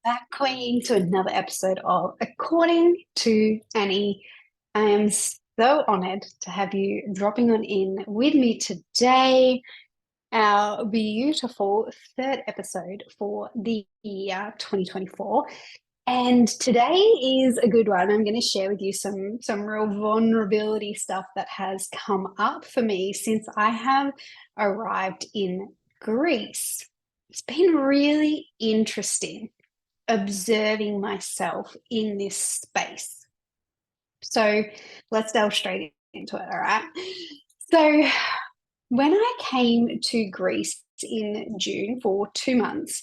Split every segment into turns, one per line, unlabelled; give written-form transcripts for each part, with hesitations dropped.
Back, Queen, to another episode of According to Annie. I am so honored to have you dropping on in with me today. Our beautiful third episode for the year 2024. And today is a good one. I'm going to share with you some real vulnerability stuff that has come up for me since I have arrived in Greece. It's been really interesting observing myself in this space. So let's delve straight into it. All right. So when I came to Greece in June for 2 months,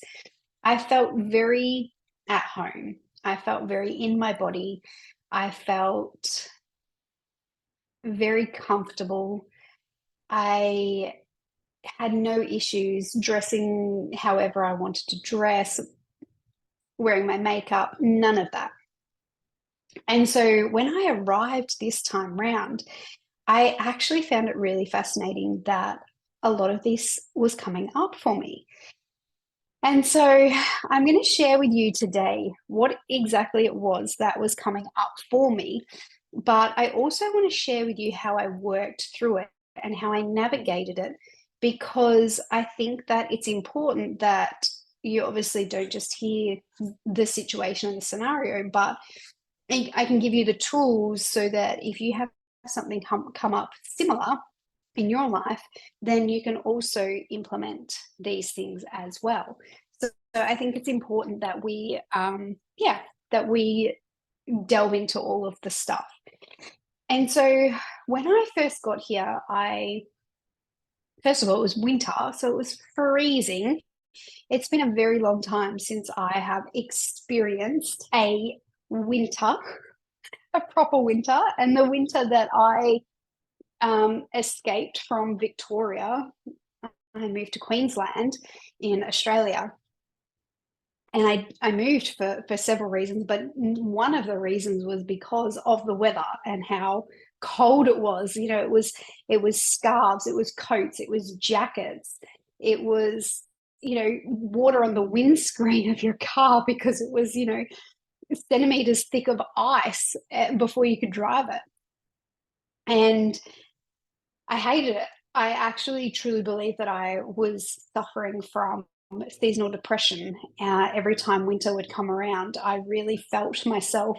I felt very at home. I felt very in my body. I felt very comfortable. I had no issues dressing however I wanted to dress, wearing my makeup, none of that. And so when I arrived this time round, I actually found it really fascinating that a lot of this was coming up for me. And so I'm going to share with you today what exactly it was that was coming up for me. But I also want to share with you how I worked through it and how I navigated it, because I think that it's important that you obviously don't just hear the situation and the scenario, but I can give you the tools so that if you have something come up similar in your life, then you can also implement these things as well. So I think it's important that that we delve into all of the stuff. And so when I first got here, first of all, it was winter, so it was freezing. It's been a very long time since I have experienced a winter, a proper winter, and the winter that I escaped from Victoria. I moved to Queensland in Australia. And I moved for several reasons, but one of the reasons was because of the weather and how cold it was. You know, it was scarves, it was coats, it was jackets, it was, water on the windscreen of your car because it was, centimeters thick of ice before you could drive it. And I hated it. I actually truly believe that I was suffering from seasonal depression. Every time winter would come around, I really felt myself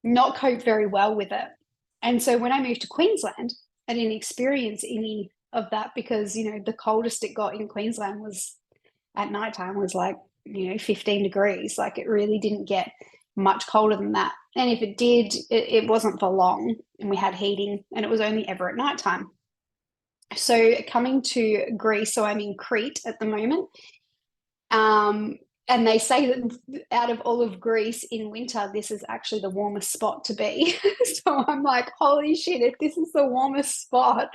not cope very well with it. And so when I moved to Queensland, I didn't experience any of that because, the coldest it got in Queensland was at nighttime was like, 15 degrees. Like it really didn't get much colder than that. And if it did, it wasn't for long. And we had heating and it was only ever at nighttime. So coming to Greece, so I'm in Crete at the moment. And they say that out of all of Greece in winter, this is actually the warmest spot to be. So I'm like, holy shit, if this is the warmest spot,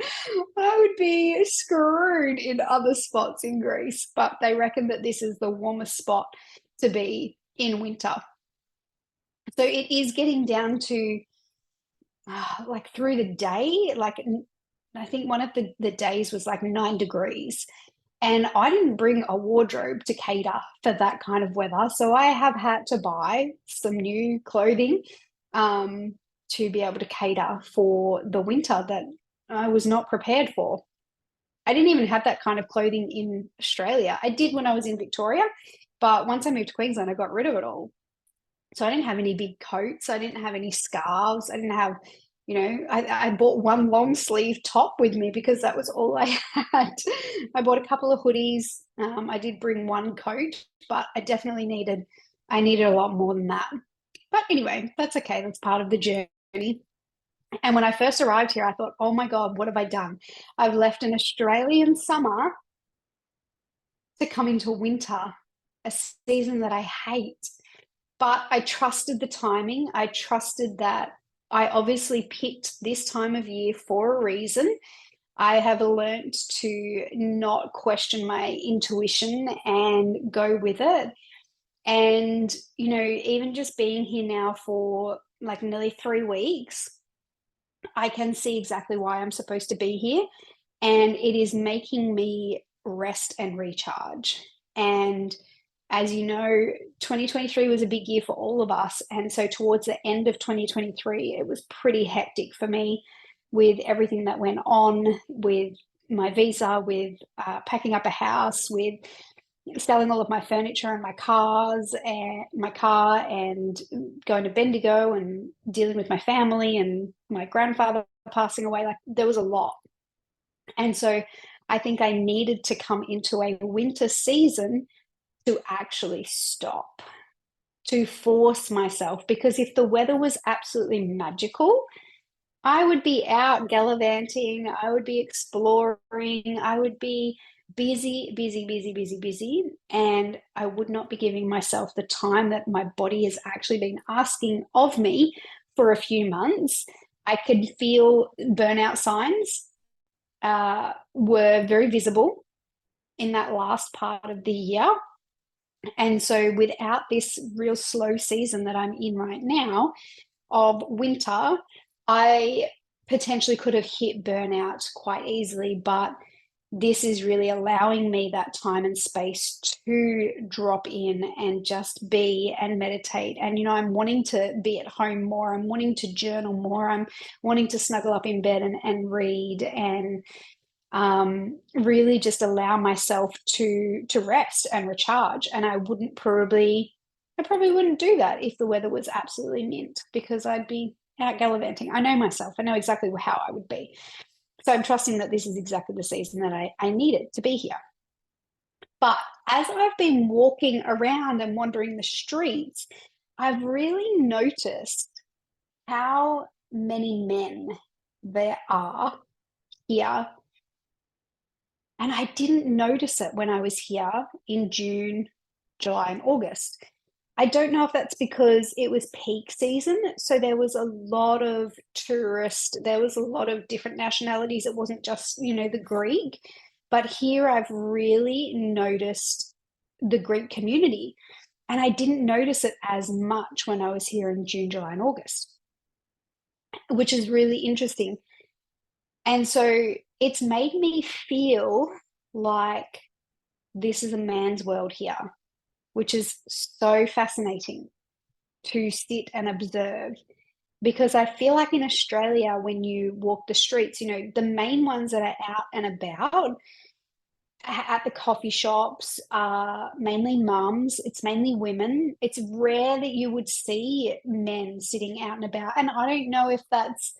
I would be screwed in other spots in Greece. But they reckon that this is the warmest spot to be in winter. So it is getting down to like through the day, like I think one of the days was like 9 degrees. And I didn't bring a wardrobe to cater for that kind of weather. So I have had to buy some new clothing to be able to cater for the winter that I was not prepared for. I didn't even have that kind of clothing in Australia. I did when I was in Victoria, but once I moved to Queensland, I got rid of it all. So I didn't have any big coats. I didn't have any scarves. I didn't have, I bought one long sleeve top with me because that was all I had. I bought a couple of hoodies. I did bring one coat, but I needed a lot more than that. But anyway, that's okay. That's part of the journey. And when I first arrived here, I thought, oh my God, what have I done? I've left an Australian summer to come into winter, a season that I hate. But I trusted the timing. I trusted that I obviously picked this time of year for a reason. I have learned to not question my intuition and go with it. And, even just being here now for like nearly 3 weeks, I can see exactly why I'm supposed to be here. And it is making me rest and recharge. And As you know, 2023 was a big year for all of us. And so towards the end of 2023, it was pretty hectic for me with everything that went on with my visa, with packing up a house, with selling all of my furniture and my car and going to Bendigo and dealing with my family and my grandfather passing away. Like there was a lot. And so I think I needed to come into a winter season to actually stop, to force myself, because if the weather was absolutely magical, I would be out gallivanting, I would be exploring, I would be busy, busy, busy, busy, busy, and I would not be giving myself the time that my body has actually been asking of me for a few months. I could feel burnout signs were very visible in that last part of the year. And so, without this real slow season that I'm in right now of winter, I potentially could have hit burnout quite easily. But this is really allowing me that time and space to drop in and just be and meditate. And, I'm wanting to be at home more. I'm wanting to journal more. I'm wanting to snuggle up in bed and read and really just allow myself to rest and recharge. And I probably wouldn't do that if the weather was absolutely mint, because I'd be out gallivanting. I know myself. I know exactly how I would be. So I'm trusting that this is exactly the season that I needed to be here. But as I've been walking around and wandering the streets, I've really noticed how many men there are here. And I didn't notice it when I was here in June, July, and August. I don't know if that's because it was peak season. So there was a lot of tourists, there was a lot of different nationalities. It wasn't just, the Greek. But here I've really noticed the Greek community. And I didn't notice it as much when I was here in June, July, and August, which is really interesting. And so it's made me feel like this is a man's world here, which is so fascinating to sit and observe. Because I feel like in Australia, when you walk the streets, the main ones that are out and about at the coffee shops are mainly mums, it's mainly women. It's rare that you would see men sitting out and about. And I don't know if that's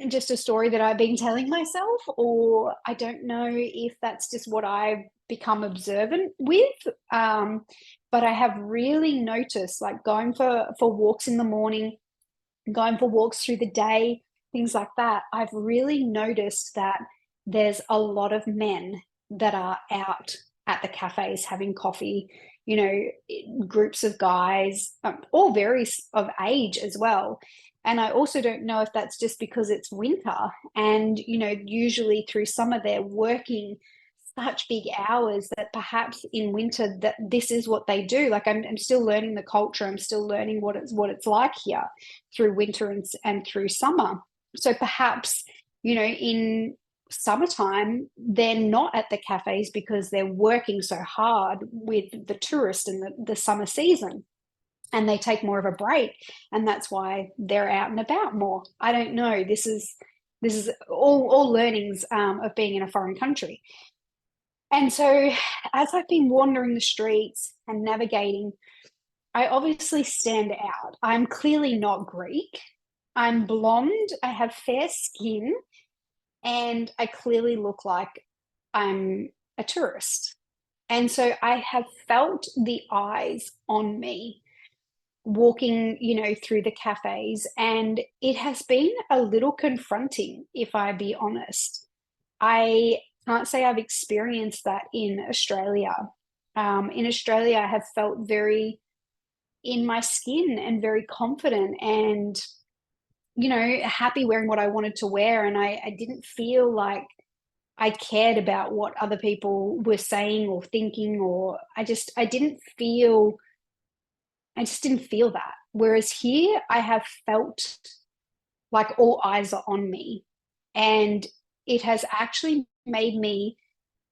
just a story that I've been telling myself, or I don't know if that's just what I've become observant with. But I have really noticed, like going for walks in the morning, going for walks through the day, things like that. I've really noticed that there's a lot of men that are out at the cafes having coffee, groups of guys, all varies of age as well. And I also don't know if that's just because it's winter and, usually through summer they're working such big hours that perhaps in winter that this is what they do. Like I'm still learning the culture. I'm still learning what it's like here through winter and through summer. So perhaps, in summertime, they're not at the cafes because they're working so hard with the tourist and the summer season, and they take more of a break, and that's why they're out and about more. I don't know. This is all learnings of being in a foreign country. And so, as I've been wandering the streets and navigating, I obviously stand out. I'm clearly not Greek. I'm blonde. I have fair skin, and I clearly look like I'm a tourist. And so I have felt the eyes on me walking, through the cafes, and it has been a little confronting, if I be honest. I can't say I've experienced that in Australia. In Australia, I have felt very in my skin and very confident and, happy wearing what I wanted to wear. And I didn't feel like I cared about what other people were saying or thinking, or I just didn't feel that. Whereas here, I have felt like all eyes are on me. And it has actually made me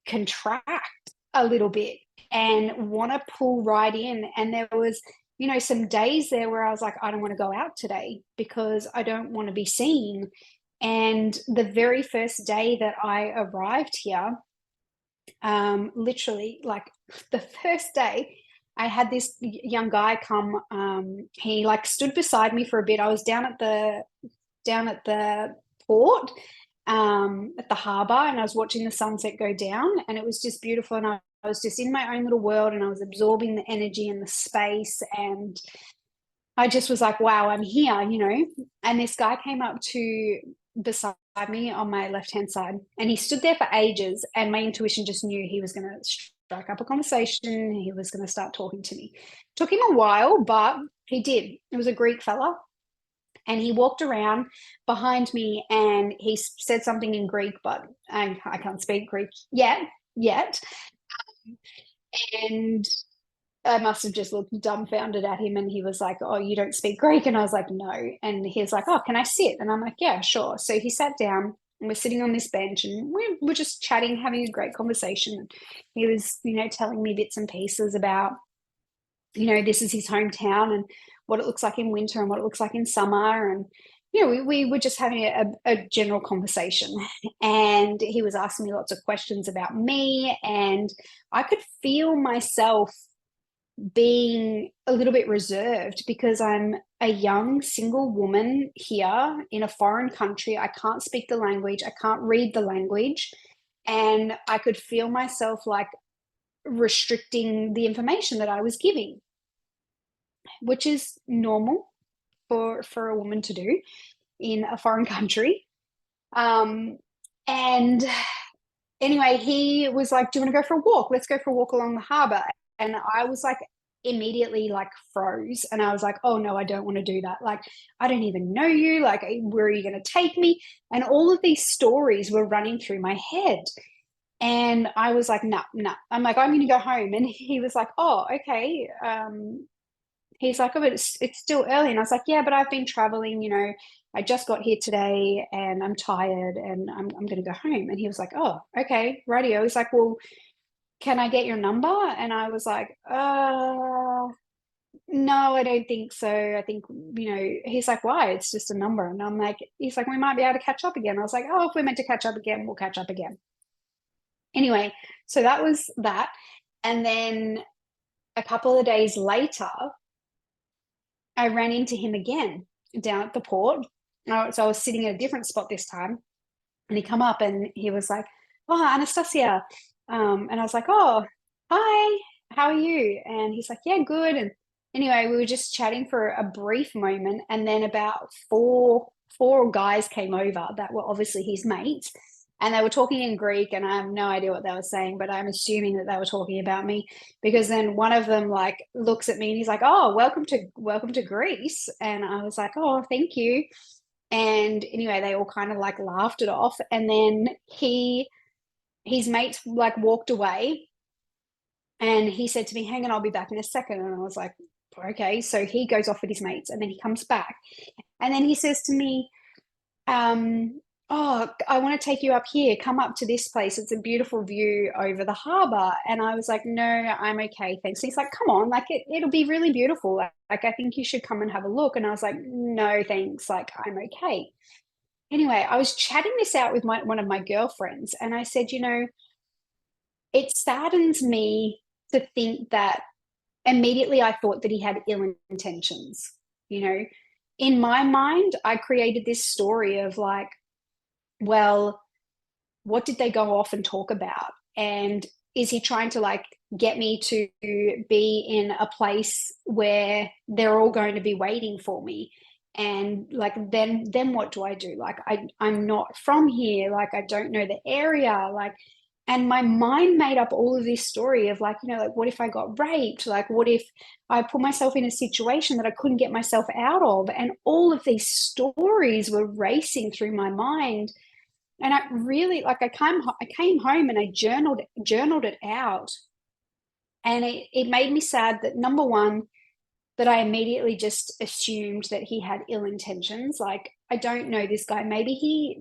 contract a little bit and want to pull right in. And there was, some days there where I was like, I don't want to go out today because I don't want to be seen. And the very first day that I arrived here, literally like the first day, I had this young guy come. He like stood beside me for a bit. I was down at the port, at the harbour, and I was watching the sunset go down, and it was just beautiful. And I was just in my own little world, and I was absorbing the energy and the space, and I just was like, wow, I'm here. And this guy came up to beside me on my left hand side, and he stood there for ages, and my intuition just knew he was going to strike up a conversation. He was going to start talking to me. Took him a while, but he did. It was a Greek fella, and he walked around behind me and he said something in Greek, but I can't speak Greek yet. And I must have just looked dumbfounded at him, and he was like, oh, you don't speak Greek? And I was like, no. And he was like, oh, can I sit? And I'm like, yeah, sure. So he sat down, and we're sitting on this bench, and we're just chatting, having a great conversation. He was, telling me bits and pieces about, this is his hometown and what it looks like in winter and what it looks like in summer. And, we were just having a general conversation. And he was asking me lots of questions about me. And I could feel myself being a little bit reserved because I'm a young single woman here in a foreign country. I can't speak the language, I can't read the language. And I could feel myself like restricting the information that I was giving, which is normal for a woman to do in a foreign country. And anyway, he was like, do you want to go for a walk? Let's go for a walk along the harbour. And I was like, immediately like froze, and I was like, oh no, I don't want to do that. Like, I don't even know you. Like, where are you going to take me? And all of these stories were running through my head. And I was like, no. I'm like, I'm going to go home. And he was like, oh, okay. He's like, oh, but it's still early. And I was like, yeah, but I've been traveling, I just got here today and I'm tired and I'm going to go home. And he was like, oh, okay, radio. He's like, well, can I get your number? And I was like, no, I don't think so. I think, he's like, why? It's just a number. And I'm like, he's like, we might be able to catch up again. I was like, oh, if we're meant to catch up again, we'll catch up again. Anyway, so that was that. And then a couple of days later, I ran into him again down at the port. So I was sitting at a different spot this time, and he come up and he was like, oh, Anastasia. And I was like, oh, hi, how are you? And he's like, yeah, good. And anyway, we were just chatting for a brief moment, and then about four guys came over that were obviously his mates, and they were talking in Greek, and I have no idea what they were saying, but I'm assuming that they were talking about me, because then one of them like looks at me and he's like, oh, welcome to Greece. And I was like, oh, thank you. And anyway, they all kind of like laughed it off. And then his mates like walked away, and he said to me, hang on, I'll be back in a second. And I was like, okay. So he goes off with his mates, and then he comes back, and then he says to me, oh, I want to take you up here. Come up to this place. It's a beautiful view over the harbour. And I was like, no, I'm okay, thanks. And he's like, come on, like it'll be really beautiful. Like, I think you should come and have a look. And I was like, no, thanks. Like, I'm okay. Anyway, I was chatting this out with one of my girlfriends, and I said, it saddens me to think that immediately I thought that he had ill intentions. In my mind, I created this story of like, well, what did they go off and talk about? And is he trying to like get me to be in a place where they're all going to be waiting for me? And like, then what do I do? Like, I'm not from here. Like, I don't know the area. Like, and my mind made up all of this story of like, like, what if I got raped? Like, what if I put myself in a situation that I couldn't get myself out of? And all of these stories were racing through my mind. And I really like, I came home and I journaled it out. And it made me sad that, number one, that I immediately just assumed that he had ill intentions. Like, I don't know this guy. Maybe he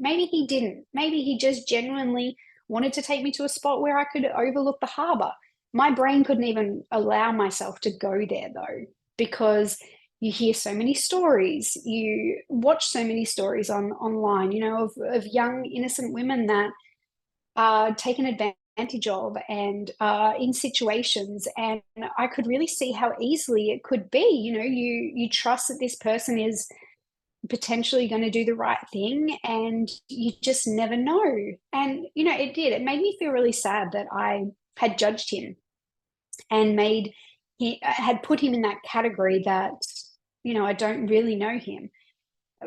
didn't. Maybe he just genuinely wanted to take me to a spot where I could overlook the harbour. My brain couldn't even allow myself to go there though, because you hear so many stories, you watch so many stories online, of young innocent women that are taken advantage of and in situations. And I could really see how easily it could be. You trust that this person is potentially going to do the right thing, and you just never know. And it made me feel really sad that I had judged him and he had put him in that category that I don't really know him.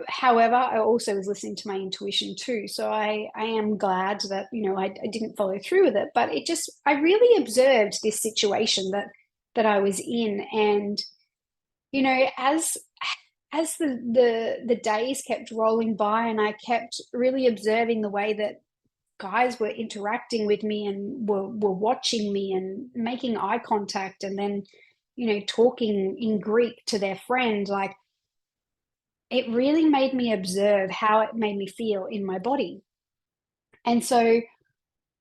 However, I also was listening to my intuition too, so I am glad that I didn't follow through with it. But I really observed this situation that I was in. And as the days kept rolling by, and I kept really observing the way that guys were interacting with me and were watching me and making eye contact, and then talking in Greek to their friend, like, it really made me observe how it made me feel in my body. And so,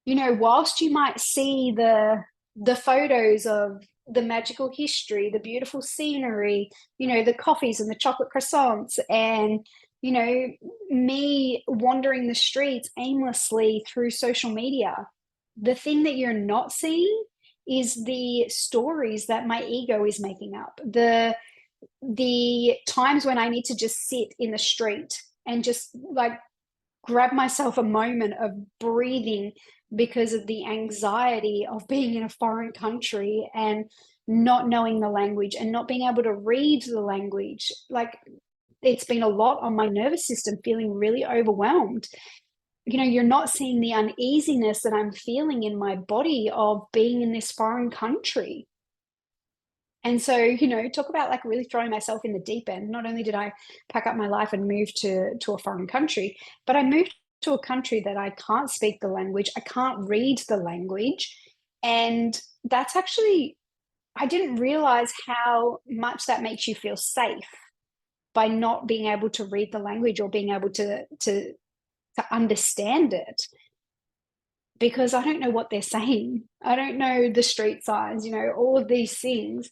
whilst you might see the photos of the magical history, the beautiful scenery, the coffees and the chocolate croissants, and me wandering the streets aimlessly through social media, the thing that you're not seeing is the stories that my ego is making up. The times when I need to just sit in the street and just like grab myself a moment of breathing because of the anxiety of being in a foreign country and not knowing the language and not being able to read the language. Like, it's been a lot on my nervous system, feeling really overwhelmed. You're not seeing the uneasiness that I'm feeling in my body of being in this foreign country. And so, talk about like really throwing myself in the deep end. Not only did I pack up my life and move to a foreign country, but I moved to a country that I can't speak the language, I can't read the language. And that's actually, I didn't realize how much that makes you feel safe by not being able to read the language or being able to understand it, because I don't know what they're saying. I don't know the street signs, all of these things.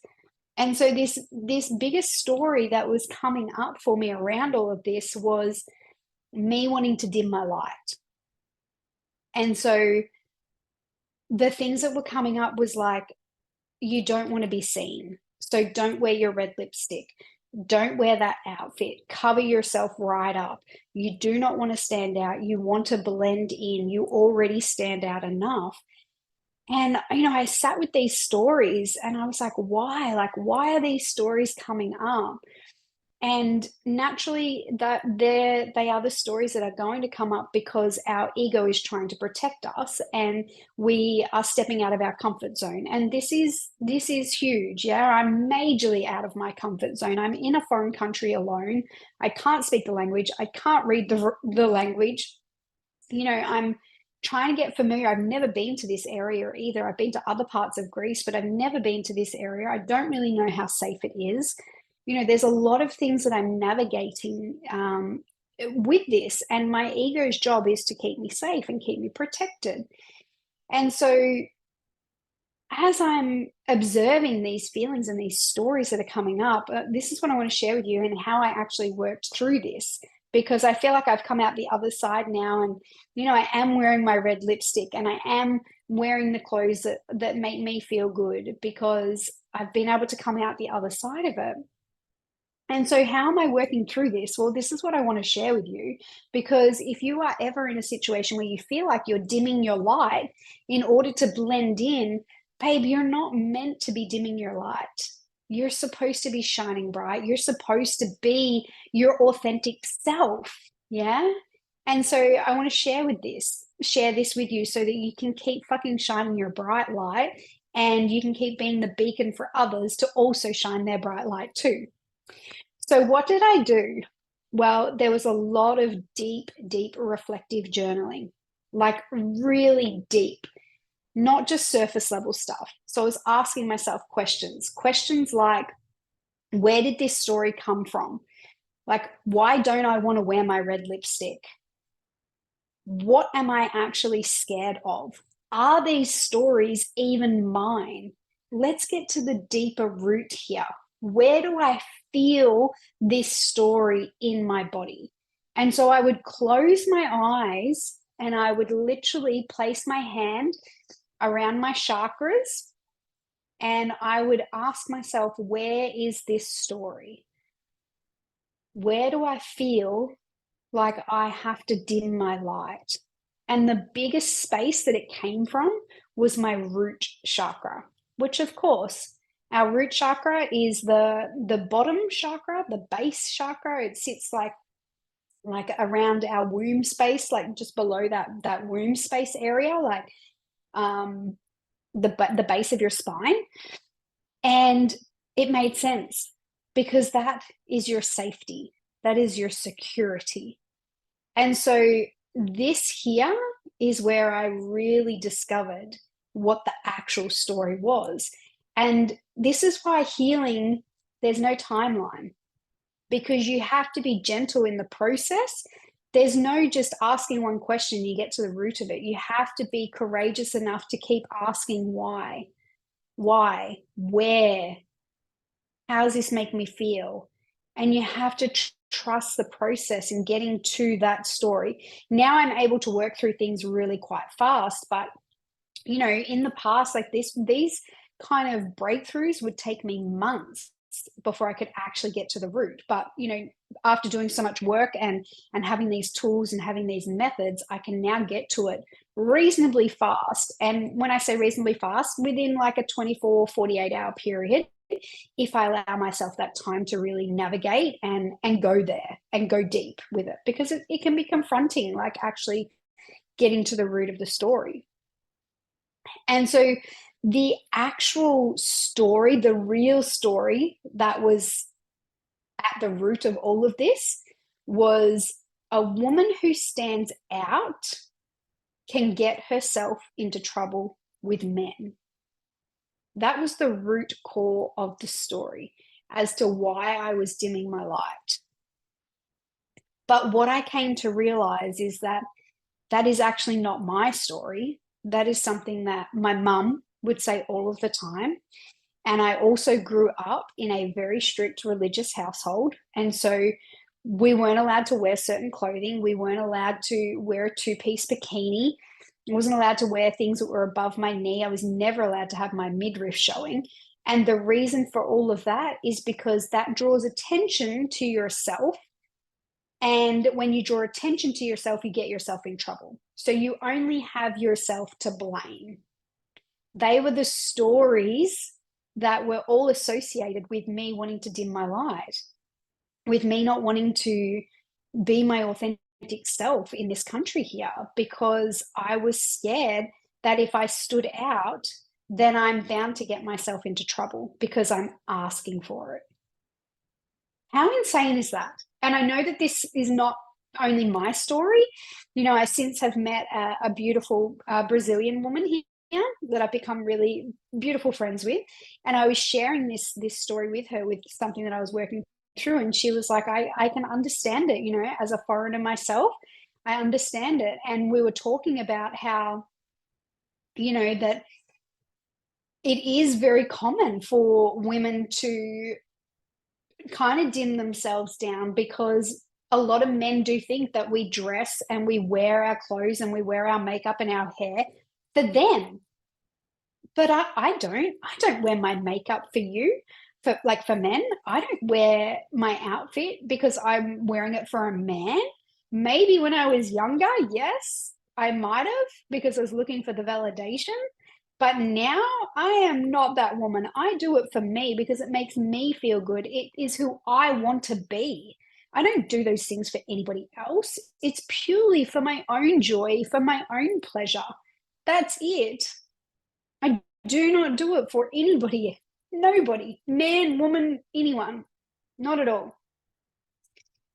And so this biggest story that was coming up for me around all of this was me wanting to dim my light. And so the things that were coming up was like, you don't want to be seen. So don't wear your red lipstick. Don't wear that outfit. Cover yourself right up. You do not want to stand out. You want to blend in. You already stand out enough. And, I sat with these stories and I was like, why? Like, why are these stories coming up? And naturally, they are the stories that are going to come up because our ego is trying to protect us, and we are stepping out of our comfort zone. And this is huge. Yeah, I'm majorly out of my comfort zone. I'm in a foreign country alone. I can't speak the language. I can't read the language. I'm trying to get familiar. I've never been to this area either. I've been to other parts of Greece, but I've never been to this area. I don't really know how safe it is. There's a lot of things that I'm navigating with this, and my ego's job is to keep me safe and keep me protected. And so, as I'm observing these feelings and these stories that are coming up, this is what I want to share with you and how I actually worked through this, because I feel like I've come out the other side now. And, I am wearing my red lipstick and I am wearing the clothes that make me feel good because I've been able to come out the other side of it. And so, how am I working through this? Well, this is what I want to share with you, because if you are ever in a situation where you feel like you're dimming your light in order to blend in, babe, you're not meant to be dimming your light. You're supposed to be shining bright. You're supposed to be your authentic self. Yeah. And so, I want to share this with you so that you can keep fucking shining your bright light, and you can keep being the beacon for others to also shine their bright light too. So, what did I do? Well, there was a lot of deep, deep reflective journaling, like really deep, not just surface level stuff. So, I was asking myself questions like, where did this story come from? Like, why don't I want to wear my red lipstick? What am I actually scared of? are these stories even mine? Let's get to the deeper root here. Where do I feel this story in my body? And so I would close my eyes and I would literally place my hand around my chakras and I would ask myself, where is this story? Where do I feel like I have to dim my light? And the biggest space that it came from was my root chakra, which of course, our root chakra is the bottom chakra, the base chakra. It sits like around our womb space, like just below that womb space area, like the base of your spine. And it made sense because that is your safety, that is your security. And so this here is where I really discovered what the actual story was. And this is why healing, there's no timeline, because you have to be gentle in the process. There's no just asking one question, you get to the root of it. You have to be courageous enough to keep asking why, where, how does this make me feel? And you have to trust the process in getting to that story. Now I'm able to work through things really quite fast, but you know, in the past, like these kind of breakthroughs would take me months before I could actually get to the root. But you know, after doing so much work and having these tools and having these methods, I can now get to it reasonably fast. And when I say reasonably fast, within like a 24, 48 hour period, if I allow myself that time to really navigate and go there and go deep with it, because it can be confronting, like actually getting to the root of the story. And so the actual story, the real story that was at the root of all of this was a woman who stands out can get herself into trouble with men. That was the root core of the story as to why I was dimming my light. But what I came to realize is that that is actually not my story. That is something that my mum would say all of the time. And I also grew up in a very strict religious household. And so we weren't allowed to wear certain clothing. We weren't allowed to wear a two-piece bikini. I wasn't allowed to wear things that were above my knee. I was never allowed to have my midriff showing. And the reason for all of that is because that draws attention to yourself. And when you draw attention to yourself, you get yourself in trouble. So you only have yourself to blame. They were the stories that were all associated with me wanting to dim my light, with me not wanting to be my authentic self in this country here, because I was scared that if I stood out, then I'm bound to get myself into trouble because I'm asking for it. How insane is that? And I know that this is not only my story. You know, I since have met a beautiful Brazilian woman here that I've become really beautiful friends with. And I was sharing this story with her, with something that I was working through. And she was like, I can understand it, you know, as a foreigner myself, I understand it. And we were talking about how, you know, that it is very common for women to kind of dim themselves down, because a lot of men do think that we dress and we wear our clothes and we wear our makeup and our hair for them. But I don't wear my makeup for you, for men. I don't wear my outfit because I'm wearing it for a man. Maybe when I was younger, yes, I might have, because I was looking for the validation. But now I am not that woman. I do it for me because it makes me feel good. It is who I want to be. I don't do those things for anybody else. It's purely for my own joy, for my own pleasure. That's it. I do not do it for anybody, nobody, man, woman, anyone, not at all.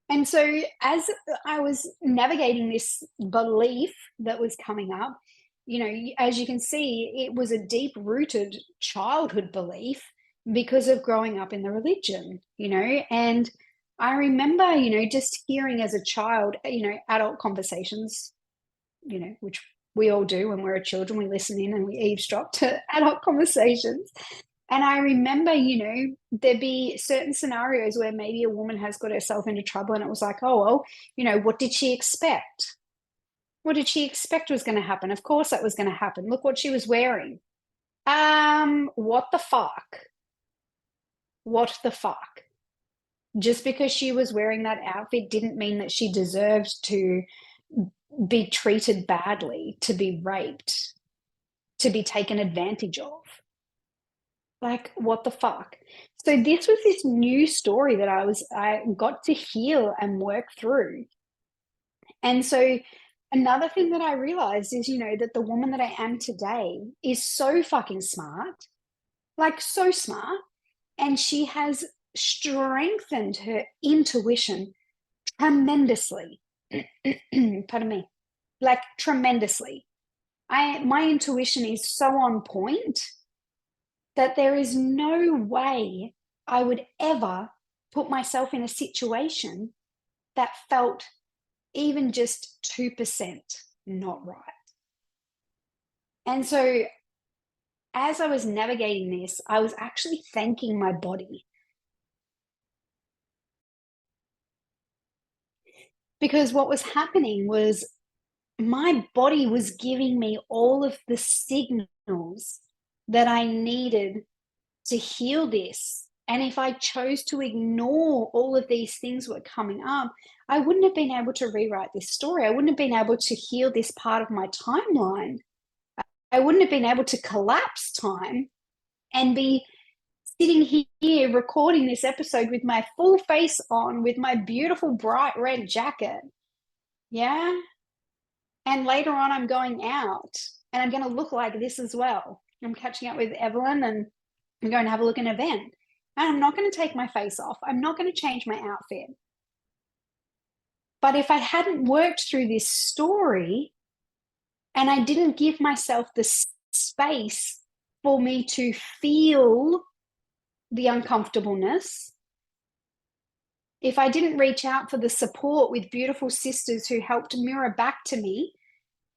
And so, as I was navigating this belief that was coming up, you know, as you can see, it was a deep rooted childhood belief because of growing up in the religion, you know. And I remember, you know, just hearing as a child, you know, adult conversations, you know, which We all do when we're children. We listen in and we eavesdrop to adult conversations. And I remember, there'd be certain scenarios where maybe a woman has got herself into trouble and it was like, oh, well, what did she expect? What did she expect was going to happen? Of course that was going to happen. Look what she was wearing. What the fuck? What the fuck? Just because she was wearing that outfit didn't mean that she deserved to be treated badly, to be raped, to be taken advantage of. Like, what the fuck? So this was this new story that I got to heal and work through. And so another thing that I realized is, that the woman that I am today is so fucking smart, like so smart. And she has strengthened her intuition tremendously. Pardon me. Like tremendously. My intuition is so on point that there is no way I would ever put myself in a situation that felt even just 2% not right. And so as I was navigating this, I was actually thanking my body. Because what was happening was my body was giving me all of the signals that I needed to heal this. And if I chose to ignore all of these things were coming up, I wouldn't have been able to rewrite this story. I wouldn't have been able to heal this part of my timeline. I wouldn't have been able to collapse time and be sitting here recording this episode with my full face on, with my beautiful bright red jacket. Yeah. And later on, I'm going out and I'm going to look like this as well. I'm catching up with Evelyn and I'm going to have a look at an event. And I'm not going to take my face off. I'm not going to change my outfit. But if I hadn't worked through this story and I didn't give myself the space for me to feel the uncomfortableness, if I didn't reach out for the support with beautiful sisters who helped mirror back to me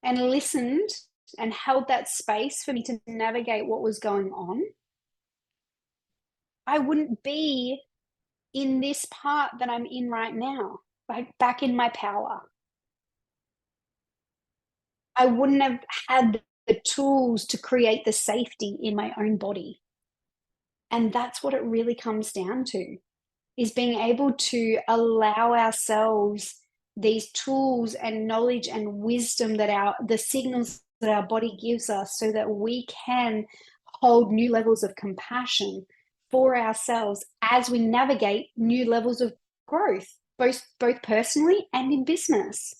and listened and held that space for me to navigate what was going on, I wouldn't be in this part that I'm in right now, like back in my power. I wouldn't have had the tools to create the safety in my own body. And that's what it really comes down to, is being able to allow ourselves these tools and knowledge and wisdom that the signals that our body gives us, so that we can hold new levels of compassion for ourselves as we navigate new levels of growth, both personally and in business.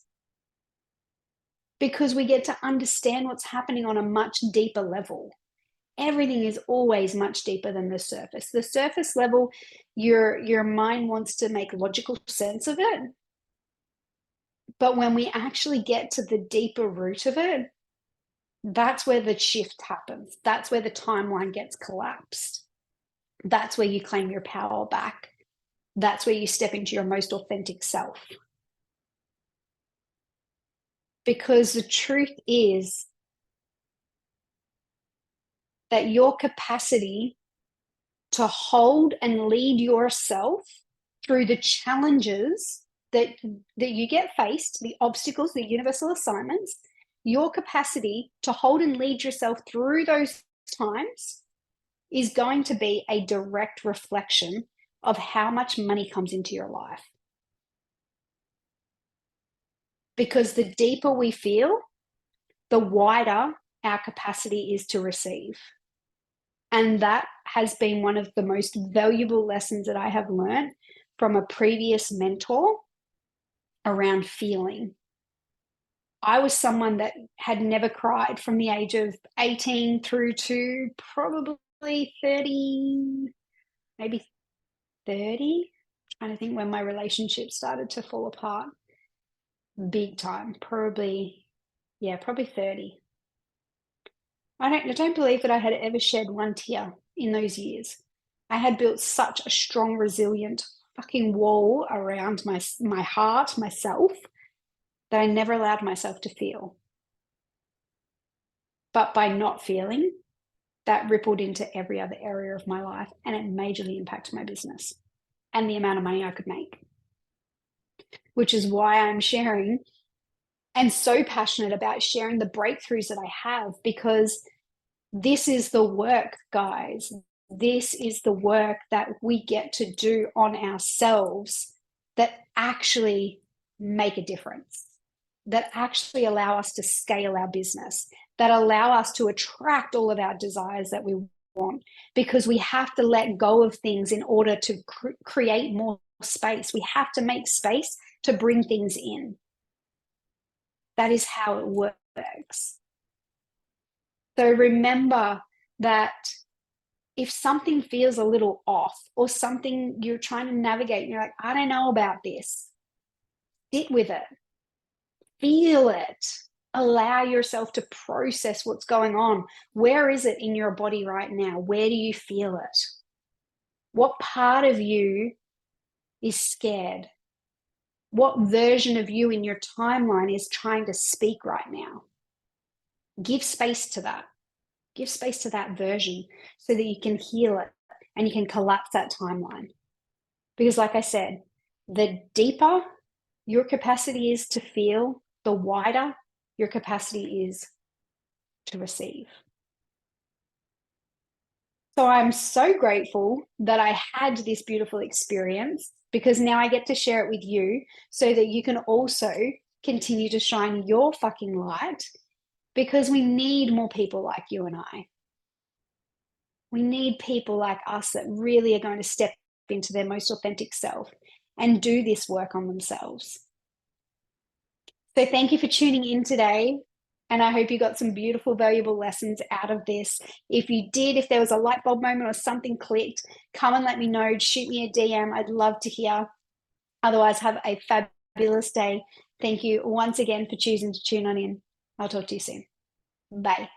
Because we get to understand what's happening on a much deeper level. Everything is always much deeper than the surface. The surface level, your mind wants to make logical sense of it. But when we actually get to the deeper root of it, that's where the shift happens. That's where the timeline gets collapsed. That's where you claim your power back. That's where you step into your most authentic self. Because the truth is that your capacity to hold and lead yourself through the challenges that you get faced, the obstacles, the universal assignments, your capacity to hold and lead yourself through those times is going to be a direct reflection of how much money comes into your life. Because the deeper we feel, the wider our capacity is to receive. And that has been one of the most valuable lessons that I have learned from a previous mentor around feeling. I was someone that had never cried from the age of 18 through to probably 30, maybe 30. I'm trying to think when my relationship started to fall apart. Big time, probably 30. I don't believe that I had ever shed one tear in those years. I had built such a strong, resilient fucking wall around my heart, myself, that I never allowed myself to feel. But by not feeling, that rippled into every other area of my life, and it majorly impacted my business and the amount of money I could make, which is why I'm sharing and so passionate about sharing the breakthroughs that I have, because this is the work, guys. This is the work that we get to do on ourselves that actually make a difference, that actually allow us to scale our business, that allow us to attract all of our desires that we want, because we have to let go of things in order to create more space. We have to make space to bring things in. That is how it works. So remember that if something feels a little off, or something you're trying to navigate, and you're like, I don't know about this, sit with it, feel it, allow yourself to process what's going on. Where is it in your body right now? Where do you feel it? What part of you is scared? What version of you in your timeline is trying to speak right now? Give space to that. Give space to that version so that you can heal it and you can collapse that timeline. Because like I said, the deeper your capacity is to feel, the wider your capacity is to receive. So I'm so grateful that I had this beautiful experience, because now I get to share it with you so that you can also continue to shine your fucking light, because we need more people like you and I. We need people like us that really are going to step into their most authentic self and do this work on themselves. So thank you for tuning in today. And I hope you got some beautiful, valuable lessons out of this. If you did, if there was a light bulb moment or something clicked, come and let me know. Shoot me a DM. I'd love to hear. Otherwise, have a fabulous day. Thank you once again for choosing to tune on in. I'll talk to you soon. Bye.